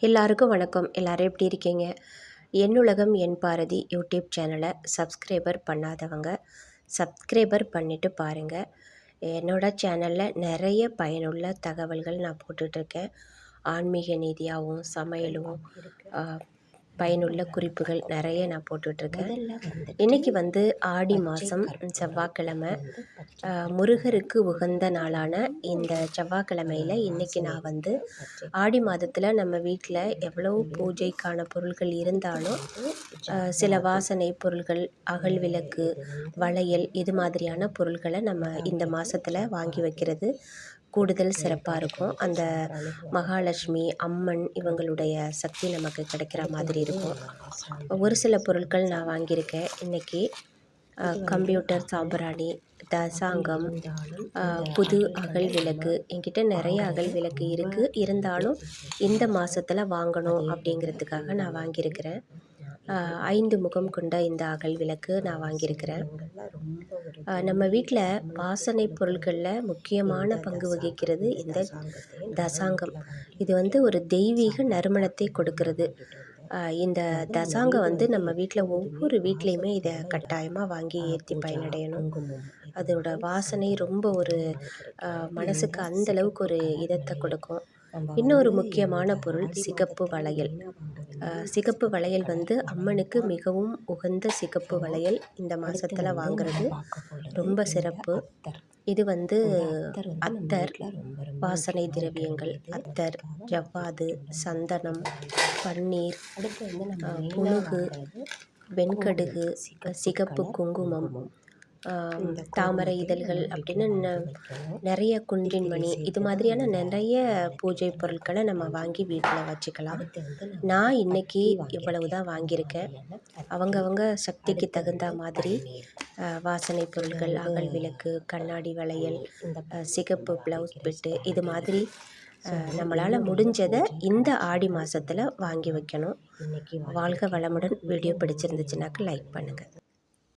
எல்லாருக்கும் வணக்கம். எல்லாரும் எப்படி இருக்கீங்க? என்னுலகம் என் பாரதி யூடியூப் சேனலை சப்ஸ்கிரைபர் பண்ணாதவங்க சப்ஸ்கிரைபர் பண்ணிவிட்டு பாருங்கள். என்னோடய சேனலில் நிறைய பயனுள்ள தகவல்கள் நான் போட்டுட்ருக்கேன். ஆன்மீக நீதியாகவும் சமையலும் பயனுள்ள குறிப்புகள் நிறைய நான் போட்டுட்ருக்கேன். இன்றைக்கி வந்து ஆடி மாதம் செவ்வாய்க்கிழமை, முருகருக்கு உகந்த நாளான இந்த செவ்வாய்க்கிழமையில் இன்றைக்கி நான் வந்து ஆடி மாதத்தில் நம்ம வீட்டில் எவ்வளோ பூஜைக்கான பொருட்கள் இருந்தாலும் சில வாசனை பொருட்கள், அகல் விளக்கு, வளையல் இது மாதிரியான பொருட்களை நம்ம இந்த மாதத்தில் வாங்கி வைக்கிறது கூடுதல் சிறப்பாக இருக்கும். அந்த மகாலட்சுமி, அம்மன் இவங்களுடைய சக்தி நமக்கு கிடைக்கிற மாதிரி இருக்கும். ஒரு சில பொருட்கள் நான் வாங்கியிருக்கேன் இன்றைக்கி. கம்ப்யூட்டர் சாம்பிராணி, தசாங்கம், புது அகல் விளக்கு. என்கிட்ட நிறைய அகல் விளக்கு இருக்குது, இருந்தாலும் இந்த மாதத்தில் வாங்கணும் அப்படிங்கிறதுக்காக நான் வாங்கியிருக்கிறேன். 5 முகம் கொண்ட இந்த அகல் விளக்கு நான் வாங்கியிருக்கிறேன். நம்ம வீட்டில் வாசனை பொருட்களில் முக்கியமான பங்கு வகிக்கிறது இந்த தசாங்கம். இது வந்து ஒரு தெய்வீக நறுமணத்தை கொடுக்கிறது. இந்த தசாங்கம் வந்து நம்ம வீட்டில் ஒவ்வொரு வீட்லேயுமே இதை கட்டாயமாக வாங்கி ஏற்றி பயனடையணும். அதோட வாசனை ரொம்ப ஒரு மனசுக்கு அந்தளவுக்கு ஒரு இதத்தை கொடுக்கும். இன்னொரு முக்கியமான பொருள் சிகப்பு வளையல். சிகப்பு வளையல் வந்து அம்மனுக்கு மிகவும் உகந்த சிகப்பு வளையல் இந்த மாதத்தில் வாங்கிறது ரொம்ப சிறப்பு. இது வந்து அத்தர், வாசனை திரவியங்கள், அத்தர், ஜவ்வாது, சந்தனம், பன்னீர், புனுகு, வெண்கடுகு, சிகப்பு குங்குமம், தாமரை இதழ்கள் அப்படின்னு நிறைய குன்றின் மணி, இது மாதிரியான நிறைய பூஜை பொருட்களை நம்ம வாங்கி வீட்டில் வச்சுக்கலாம். நான் இன்றைக்கி இவ்வளவு தான் வாங்கியிருக்கேன். அவங்கவங்க சக்திக்கு தகுந்த மாதிரி வாசனை பொருட்கள், அகல் விளக்கு, கண்ணாடி வளையல், சிகப்பு ப்ளவுஸ் பிட்டு இது மாதிரி நம்மளால் முடிஞ்சதை இந்த ஆடி மாதத்தில் வாங்கி வைக்கணும். வாழ்க வளமுடன். வீடியோ பிடிச்சிருந்துச்சுனாக்க லைக் பண்ணுங்கள்.